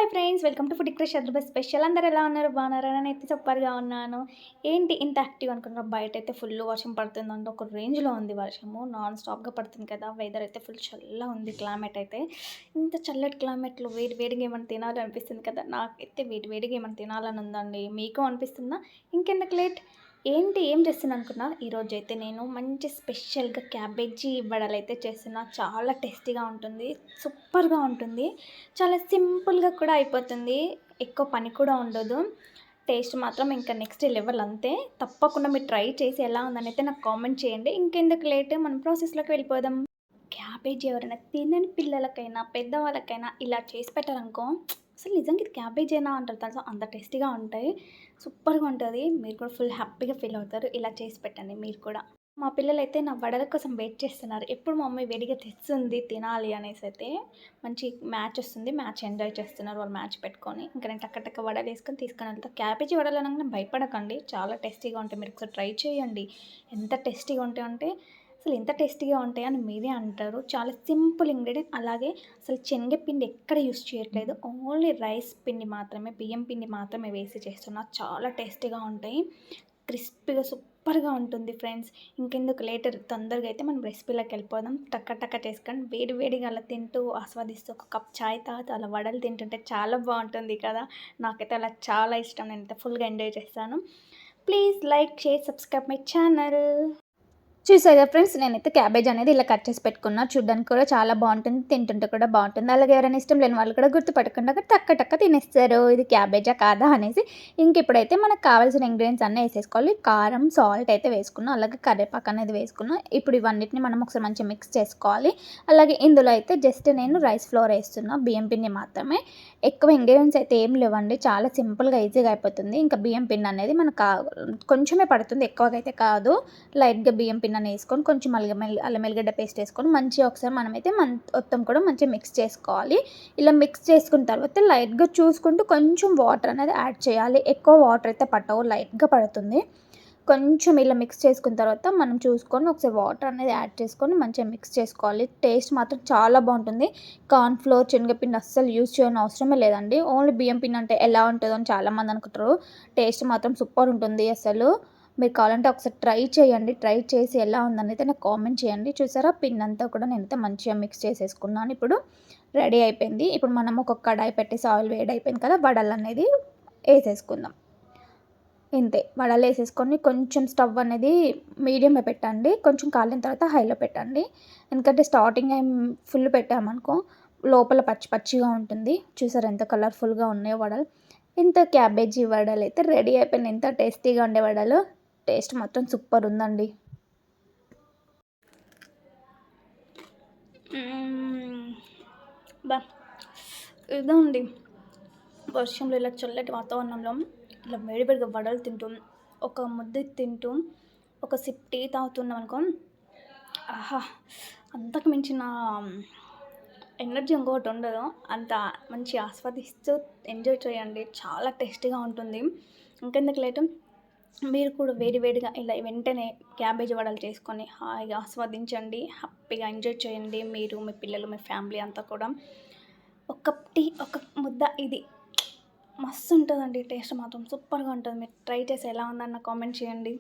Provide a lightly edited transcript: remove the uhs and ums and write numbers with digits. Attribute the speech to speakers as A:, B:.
A: Hi friends, welcome to food crush Hyderabad special. అందరూ ఎలా ఉన్నారు? బాగున్నారా? నేనైతే సూపర్గా ఉన్నాను. ఏంటి ఇంత యాక్టివ్ అనుకున్నారు? బయట అయితే ఫుల్ వర్షం పడుతుందంటే ఒక రేంజ్లో ఉంది వర్షము. నాన్ స్టాప్గా పడుతుంది కదా. వెదర్ అయితే ఫుల్ చల్లగా ఉంది. క్లైమేట్ అయితే ఇంత చల్లటి క్లైమేట్లో వేడి వేడిగా ఏమైనా తినాలనిపిస్తుంది కదా. నాకైతే వేడి వేడిగా ఏమైనా తినాలని ఉందండి. మీకు అనిపిస్తుందా? ఇంకెందుకు లేట్, ఏంటి ఏం చేస్తున్నా అనుకున్నా, ఈరోజు అయితే నేను మంచి స్పెషల్గా క్యాబేజీ వడలైతే చేస్తున్నా. చాలా టేస్టీగా ఉంటుంది, సూపర్గా ఉంటుంది, చాలా సింపుల్గా కూడా అయిపోతుంది, ఎక్కువ పని కూడా ఉండదు. టేస్ట్ మాత్రం ఇంకా నెక్స్ట్ లెవెల్ అంతే. తప్పకుండా మీరు ట్రై చేసి ఎలా ఉందని అయితే నాకు కామెంట్ చేయండి. ఇంకెందుకు లేట్, మనం ప్రాసెస్లోకి వెళ్ళిపోదాం. క్యాబేజీ ఎవరైనా తినని పిల్లలకైనా పెద్దవాళ్ళకైనా ఇలా చేసి పెట్టారనుకో, అసలు నిజంగా ఇది క్యాబేజీనా అంటారు తెలుసా, అంత టేస్టీగా ఉంటాయి, సూపర్గా ఉంటుంది. మీరు కూడా ఫుల్ హ్యాపీగా ఫీల్ అవుతారు. ఇలా చేసి పెట్టండి మీరు కూడా. మా పిల్లలైతే నా వడల కోసం వెయిట్ చేస్తున్నారు. ఎప్పుడు మా మమ్మీ వేడిగా తెస్తుంది తినాలి అనేసి అయితే. మంచి మ్యాచ్ వస్తుంది, మ్యాచ్ ఎంజాయ్ చేస్తున్నారు వాళ్ళు మ్యాచ్ పెట్టుకొని. ఇంకా నేను టక్క టక్క వడలు వేసుకొని తీసుకొని వెళ్తాను. క్యాబేజీ వడలు అనగానే భయపడకండి, చాలా టేస్టీగా ఉంటాయి. మీరు ఒకసారి ట్రై చేయండి. ఎంత టేస్టీగా ఉంటాయి అంటే అసలు ఎంత టేస్టీగా ఉంటాయని మీరే అంటారు. చాలా సింపుల్ ఇంగ్రీడియంట్. అలాగే అసలు శనగపిండి ఎక్కడ యూస్ చేయట్లేదు, ఓన్లీ రైస్ పిండి మాత్రమే, బియ్యం పిండి మాత్రమే వేసి చేస్తున్నా. చాలా టేస్టీగా ఉంటాయి, క్రిస్పీగా సూపర్గా ఉంటుంది ఫ్రెండ్స్. ఇంకెందుకు లేటర్, తొందరగా అయితే మనం రెసిపీలోకి వెళ్ళిపోదాం. టక్క టక్క చేసుకొని వేడి వేడిగా అలా తింటూ ఆస్వాదిస్తూ ఒక కప్ చాయ్ తాగుతూ అలా వడలు తింటుంటే చాలా బాగుంటుంది కదా. నాకైతే అలా చాలా ఇష్టం, నేనైతే ఫుల్గా ఎంజాయ్ చేస్తాను. Please like, share, subscribe my channel. చూసారా ఫ్రెండ్స్, నేనైతే క్యాబేజ్ అనేది ఇలా కట్ చేసి పెట్టుకున్నా. చూడడానికి కూడా చాలా బాగుంటుంది, తింటుంటే కూడా బాగుంటుంది. అలాగే ఎవరైనా ఇష్టం లేని వాళ్ళు కూడా గుర్తుపట్టకుండా టక్క టక్క తినేస్తారు, ఇది క్యాబేజా కాదా అనేసి. ఇంక ఇప్పుడైతే మనకు కావాల్సిన ఇంగ్రీడియంట్స్ అన్నీ వేసేసుకోవాలి. కారం, సాల్ట్ అయితే వేసుకున్నాం, అలాగే కరివేపాకు అనేది వేసుకున్నాం. ఇప్పుడు ఇవన్నిటిని మనం ఒకసారి మంచిగా మిక్స్ చేసుకోవాలి. అలాగే ఇందులో అయితే జస్ట్ నేను రైస్ ఫ్లోర్ వేస్తున్నా, బియ్యం పిండి మాత్రమే. ఎక్కువ ఇంగ్రీడియంట్స్ అయితే ఏం లేవండి, చాలా సింపుల్గా ఈజీగా అయిపోతుంది. ఇంకా బియ్యం పిండి అనేది మనకు కొంచెమే పడుతుంది, ఎక్కువగా అయితే కాదు. లైట్గా బియ్యం పిండి వేసుకొని కొంచెం అల్లం ఎల్లిగడ్డ పేస్ట్ వేసుకొని మంచిగా ఒకసారి మనమైతే మొత్తం కూడా మంచిగా మిక్స్ చేసుకోవాలి. ఇలా మిక్స్ చేసుకున్న తర్వాత లైట్గా చూసుకుంటూ కొంచెం వాటర్ అనేది యాడ్ చేయాలి. ఎక్కువ వాటర్ అయితే పట్టవు, లైట్గా పడుతుంది. కొంచెం ఇలా మిక్స్ చేసుకున్న తర్వాత మనం చూసుకొని ఒకసారి వాటర్ అనేది యాడ్ చేసుకొని మంచిగా మిక్స్ చేసుకోవాలి. టేస్ట్ మాత్రం చాలా బాగుంటుంది. కార్న్ఫ్లోర్, శనగపిండి అస్సలు యూజ్ చేయని అవసరమే లేదండి. ఓన్లీ బియ్యం పిండి అంటే ఎలా ఉంటుందో అని చాలామంది అనుకుంటారు. టేస్ట్ మాత్రం సూపర్ ఉంటుంది అసలు. మీరు కావాలంటే ఒకసారి ట్రై చేయండి. ట్రై చేసి ఎలా ఉందని అయితే నాకు కామెంట్ చేయండి. చూసారా, పిండి అంతా కూడా నేనైతే మంచిగా మిక్స్ చేసేసుకున్నాను. ఇప్పుడు రెడీ అయిపోయింది. ఇప్పుడు మనం ఒక కడాయి పెట్టేసి ఆయిల్ వేడి అయిపోయింది కదా, వడలు అనేది వేసేసుకుందాం. ఇంతే, వడలు వేసేసుకొని కొంచెం స్టవ్ అనేది మీడియంలో పెట్టండి, కొంచెం కాలిన తర్వాత హైలో పెట్టండి. ఎందుకంటే స్టార్టింగ్ ఫుల్ పెట్టామనుకో లోపల పచ్చి పచ్చిగా ఉంటుంది. చూసారు ఎంత కలర్ఫుల్గా ఉన్నాయో వడలు. ఇంత క్యాబేజీ వడలు అయితే రెడీ అయిపోయినాయి. ఎంత టేస్టీగా ఉండే వడలు, టేస్ట్ మాత్రం సూపర్ ఉందండి. బా ఇదండి, వర్షంలో ఇలా చల్లటి వాతావరణంలో ఇలా వేడివేడిగా వడలు తింటూ, ఒక ముద్ద తింటూ, ఒక సిప్ టీ తాగుతున్నాం అనుకో, ఆహా, అంతకు మించిన ఎనర్జీ ఇంకొకటి ఉండదు. అంత మంచి ఆస్వాదిస్తూ ఎంజాయ్ చేయండి, చాలా టేస్టీగా ఉంటుంది. ఇంకెందుకు లేటు, మీరు కూడా వేడి వేడిగా ఇలా వెంటనే క్యాబేజీ వడలు చేసుకొని హాయిగా ఆస్వాదించండి, హ్యాపీగా ఎంజాయ్ చేయండి. మీరు, మీ పిల్లలు, మీ ఫ్యామిలీ అంతా కూడా. ఒక కప్ టీ, ఒక ముద్ద, ఇది మస్తు ఉంటుందండి. టేస్ట్ మాత్రం సూపర్గా ఉంటుంది. మీరు ట్రై చేసి ఎలా ఉందని నాకు కామెంట్ చేయండి.